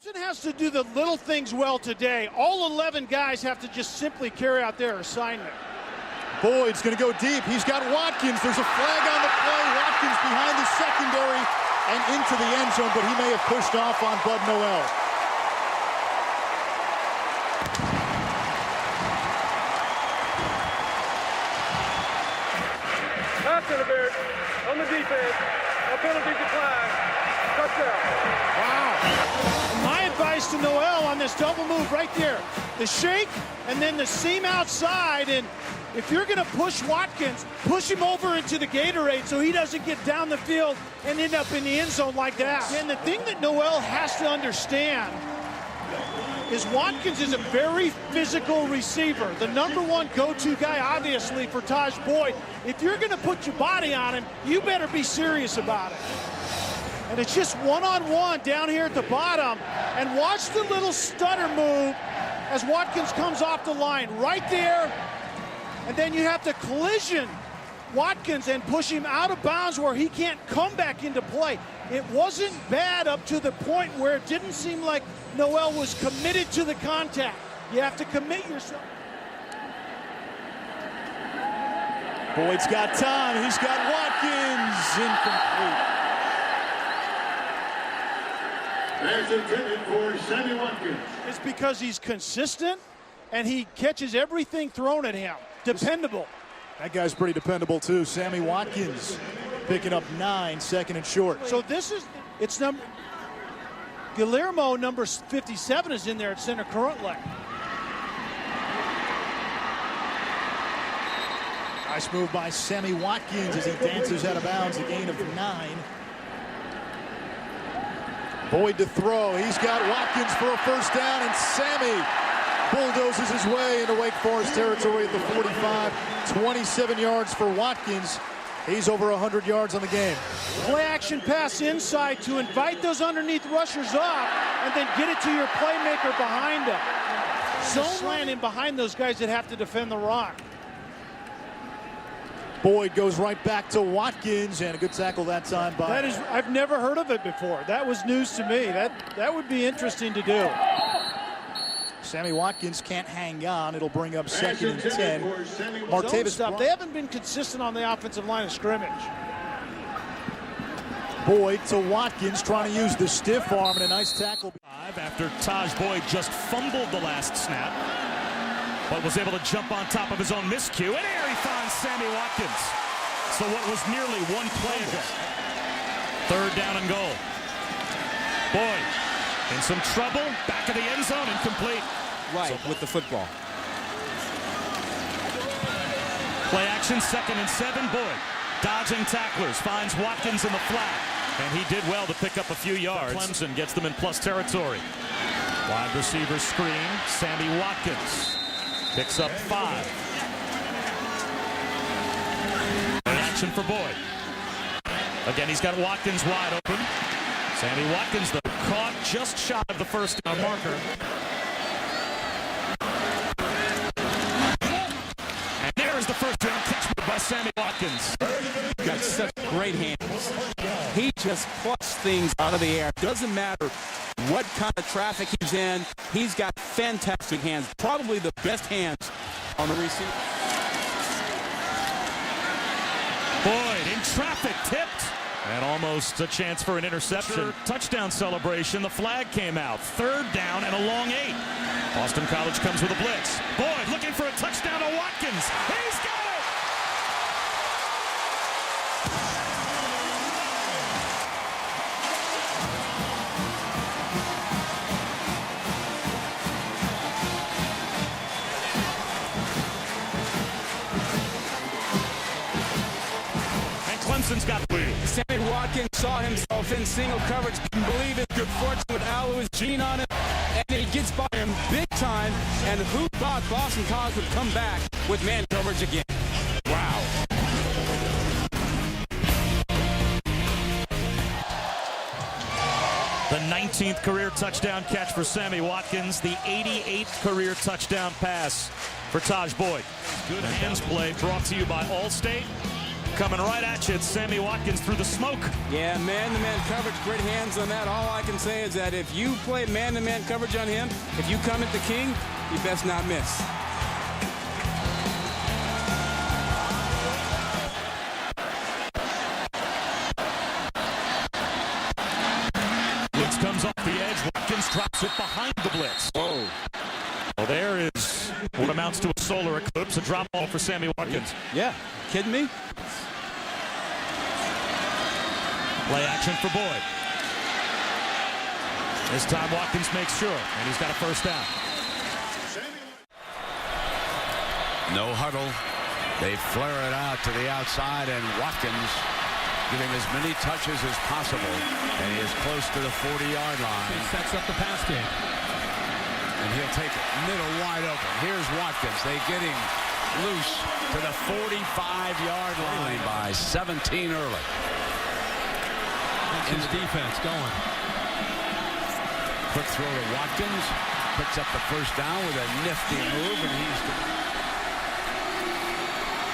Clemson has to do the little things well today. All 11 guys have to just simply carry out their assignment. Boyd's going to go deep. He's got Watkins. There's a flag on the play. Watkins behind the secondary and into the end zone, but he may have pushed off on Bud Noel. Pass interference on the defense. A penalty declined. Touchdown. Wow. My advice to Noel on this double move right there, the shake and then the seam outside, and if you're going to push Watkins, push him over into the Gatorade so he doesn't get down the field and end up in the end zone like that. And the thing that Noel has to understand is Watkins is a very physical receiver, the #1 go-to guy, obviously, for Taj Boyd. If you're going to put your body on him, you better be serious about it. And it's just one-on-one down here at the bottom. And watch the little stutter move as Watkins comes off the line right there. And then you have to collision Watkins and push him out of bounds where he can't come back into play. It wasn't bad up to the point where it didn't seem like Noel was committed to the contact. You have to commit yourself. Boyd's got time. He's got Watkins. Incomplete. That's intended for Sammy Watkins. It's because he's consistent and he catches everything thrown at him. Dependable. That guy's pretty dependable too. Sammy Watkins picking up 9, second and short. So this is, it's number, Guillermo, number 57, is in there at center currently. Nice move by Sammy Watkins as he dances out of bounds, a gain of 9. Boyd to throw. He's got Watkins for a first down, and Sammy bulldozes his way into Wake Forest territory at the 45. 27 yards for Watkins. He's over 100 yards on the game. Play action pass inside to invite those underneath rushers up and then get it to your playmaker behind him. Zone slant in behind those guys that have to defend the run. Boyd goes right back to Watkins, and a good tackle that time by... That is, I've never heard of it before. That was news to me. That would be interesting to do. Sammy Watkins can't hang on. It'll bring up second and 10. Martavis, they haven't been consistent on the offensive line of scrimmage. Boyd to Watkins, trying to use the stiff arm, and a nice tackle. After Taj Boyd just fumbled the last snap, but was able to jump on top of his own miscue, and here he finds Sammy Watkins. So what was nearly one play ago. 3rd down and goal. Boyd in some trouble, back of the end zone, incomplete. Right, with the football. Play action, 2nd and 7. Boyd dodging tacklers, finds Watkins in the flat, and he did well to pick up a few yards. Clemson gets them in plus territory. Wide receiver screen, Sammy Watkins picks up 5. Play action for Boyd. Again, he's got Watkins wide open. Sammy Watkins, though, caught just shy of the first down marker. And there is the first down catch by Sammy Watkins. He's got such great hands. He just plucks things out of the air. Doesn't matter what kind of traffic he's in. He's got fantastic hands. Probably the best hands on the receiver. Boyd in traffic, tipped. And almost a chance for an interception. Touchdown celebration. The flag came out. 3rd down and a long 8. Boston College comes with a blitz. Boyd looking for a touchdown to Watkins. He's got it! And Clemson's got the lead. Sammy Watkins saw himself in single coverage. Couldn't believe his good fortune with Alois Jean on it. And he gets by him big time. And who thought Boston College would come back with man coverage again? Wow. The 19th career touchdown catch for Sammy Watkins. The 88th career touchdown pass for Taj Boyd. Good hands play brought to you by Allstate. Coming right at you, it's Sammy Watkins through the smoke. Yeah, man-to-man coverage, great hands on that. All I can say is that if you play man-to-man coverage on him, if you come at the king, you best not miss. Blitz comes off the edge. Watkins drops it behind the blitz. Whoa. Well, there is what amounts to a solar eclipse, a drop ball for Sammy Watkins. Yeah, kidding me? Play action for Boyd. This time Watkins makes sure, and he's got a first down. No huddle. They flare it out to the outside, and Watkins giving as many touches as possible, and he is close to the 40-yard line. He sets up the pass game. And he'll take it middle wide open. Here's Watkins. They get him loose to the 45-yard line by 17 early. His defense going. Quick throw to Watkins. Picks up the first down with a nifty move, and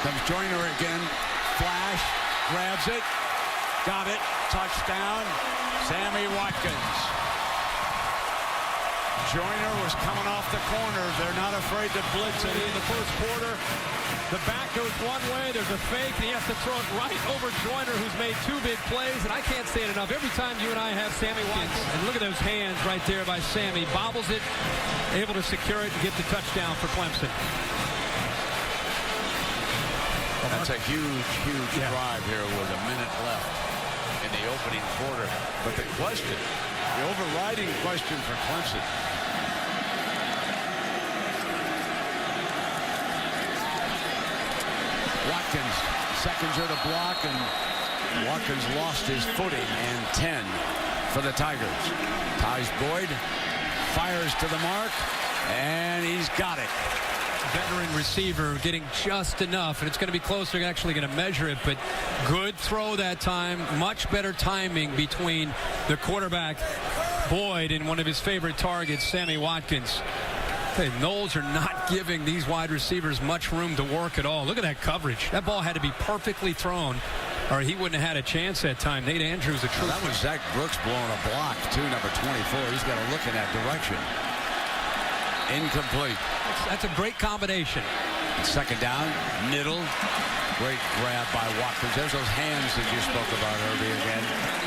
comes Joyner again. Flash. Grabs it. Got it. Touchdown. Sammy Watkins. Joyner was coming off the corner. They're not afraid to blitz it. In the first quarter, the back goes one way, there's a fake, and he has to throw it right over Joyner, who's made 2 big plays, and I can't say it enough. Every time you and I have Sammy Watkins, and look at those hands right there by Sammy, bobbles it, able to secure it and get the touchdown for Clemson. That's a huge, huge drive here with a minute left in the opening quarter. But the question, the overriding question for Clemson, Watkins seconds her to block, and Watkins lost his footing, and 10 for the Tigers. Ties Boyd, fires to the mark, and he's got it. Veteran receiver getting just enough, and it's going to be close. They're actually going to measure it, but good throw that time. Much better timing between the quarterback, Boyd, and one of his favorite targets, Sammy Watkins. Okay, Knowles are not giving these wide receivers much room to work at all. Look at that coverage. That ball had to be perfectly thrown, or he wouldn't have had a chance that time. Nate Andrews, a true. That was Zach Brooks blowing a block, too, number 24. He's got to look in that direction. Incomplete. That's a great combination. Second down, middle. Great grab by Watkins. There's those hands that you spoke about earlier again.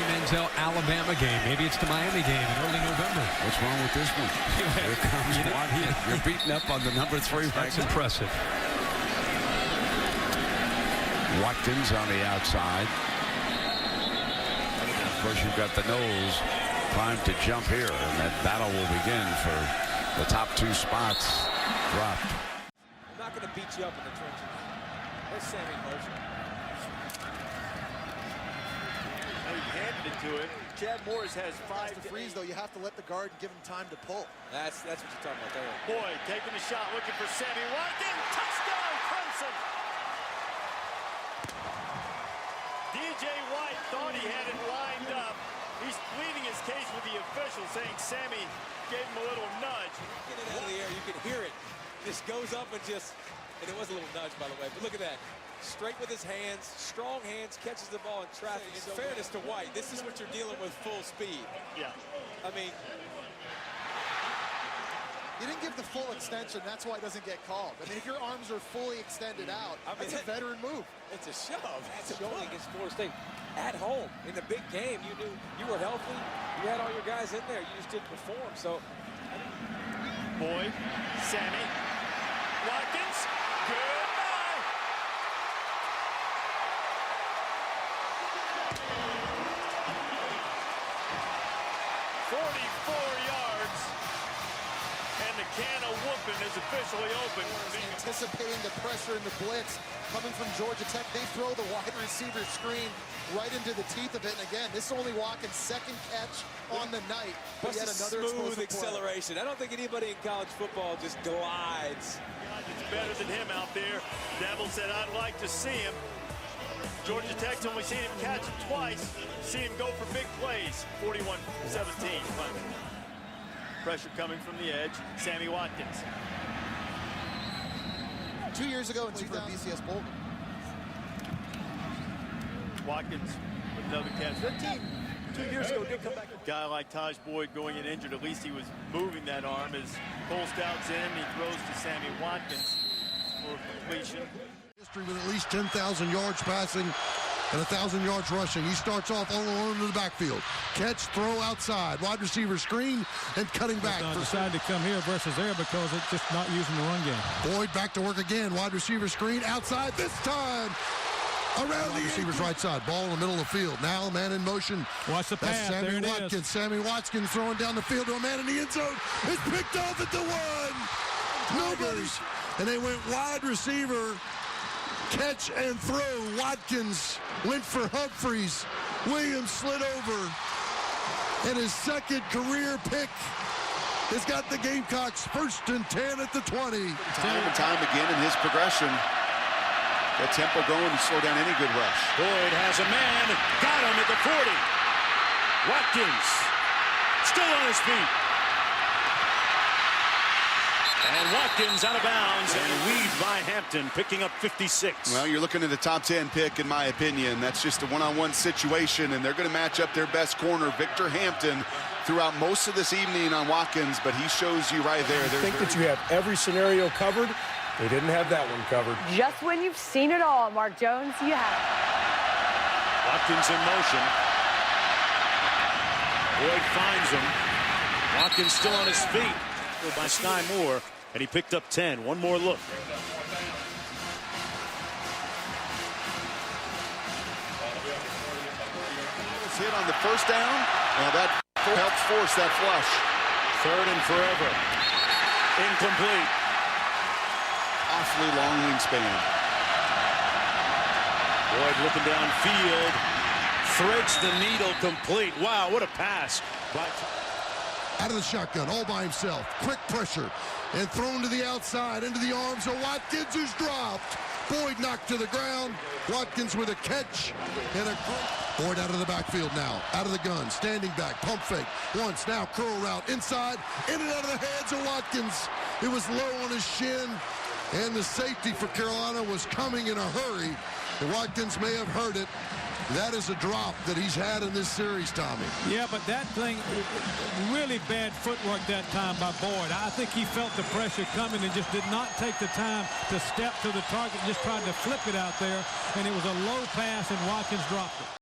Manziel Alabama game. Maybe it's the Miami game in early November. What's wrong with this one? Here comes Watkins. You're beating up on the number 3 right That's now. impressive. Watkins on the outside. Of course, you've got the Knowles primed to jump here, and that battle will begin for the top 2 spots dropped. I'm not going to beat you up in the trenches. There's Sammy in motion. He handed it to him. Chad Morris has 5 to freeze, though. You have to let the guard give him time to pull. That's what you're talking about there. Boyd taking a shot, looking for Sammy Watkins. Touchdown, Clemson! DJ White thought he had it lined up. He's pleading his case with the official, saying Sammy gave him a little nudge. Get it out of the air, you can hear it. Just goes up and it was a little nudge, by the way, but look at that. Straight with his hands, strong hands, catches the ball in traffic. In fairness to White, this is what you're dealing with full speed. Yeah. I mean, You didn't give the full extension. That's why it doesn't get called. I mean, if your arms are fully extended out, it's a veteran move. it's a shove. It's a showing against Florida State. At home, in the big game, you knew you were healthy. You had all your guys in there. You just didn't perform. So, Boyd, Sammy, Watkins, goodbye. Can of whooping is officially open. Anticipating the pressure and the blitz coming from Georgia Tech. They throw the wide receiver screen right into the teeth of it. And again, this is only Watkins' second catch on the night. But yet another smooth acceleration. I don't think anybody in college football just glides. It's better than him out there. Devil said, I'd like to see him. Georgia Tech's only seen him catch it twice. Seen him go for big plays. 41-17. Pressure coming from the edge. Sammy Watkins. 2 years ago in 2000, BCS Bowl. Watkins with another catch. That team 2 years ago did come back. A guy like Taj Boyd going in injured, at least he was moving that arm. As Cole Stout's in, he throws to Sammy Watkins for completion. History with at least 10,000 yards passing and 1,000 yards rushing. He starts off all alone in the backfield. Catch, throw outside, wide receiver screen, and cutting back. Decided to come here versus there because it's just not using the run game. Boyd back to work again. Wide receiver screen outside this time. Around the receiver's right side. Ball in the middle of the field. Now a man in motion. Watch the pass. That's Sammy there it Watkins. is. Sammy Watkins throwing down the field to a man in the end zone. It's picked off at the 1. Nobody's. And they went wide receiver. Catch and throw. Watkins went for Humphreys. Williams slid over. And his second career pick has got the Gamecocks 1st and 10 at the 20. Time and time again in his progression. That tempo going to slow down any good rush. Boyd has a man. Got him at the 40. Watkins still on his feet. And Watkins out of bounds and lead by Hampton, picking up 56. Well, you're looking at a top 10 pick, in my opinion. That's just a one-on-one situation, and they're going to match up their best corner, Victor Hampton, throughout most of this evening on Watkins, but he shows you right there. I think that you have every scenario covered. They didn't have that one covered. Just when you've seen it all, Mark Jones, you have it. Watkins in motion. Boyd finds him. Watkins still on his feet by Sky Moore, and he picked up 10. One more look. Hit on the first down. Well, that helps force that flush. 3rd and forever. Incomplete. Awfully long wingspan. Boyd looking downfield. Threads the needle complete. Wow, what a pass. Out of the shotgun, all by himself. Quick pressure. And thrown to the outside, into the arms of Watkins, who's dropped. Boyd knocked to the ground. Watkins with a catch. And a Boyd out of the backfield now. Out of the gun. Standing back. Pump fake. Once. Now curl route. Inside. In and out of the hands of Watkins. It was low on his shin. And the safety for Carolina was coming in a hurry. And Watkins may have heard it. That is a drop that he's had in this series, Tommy. Yeah, but that thing, really bad footwork that time by Boyd. I think he felt the pressure coming and just did not take the time to step to the target, just tried to flip it out there, and it was a low pass, and Watkins dropped it.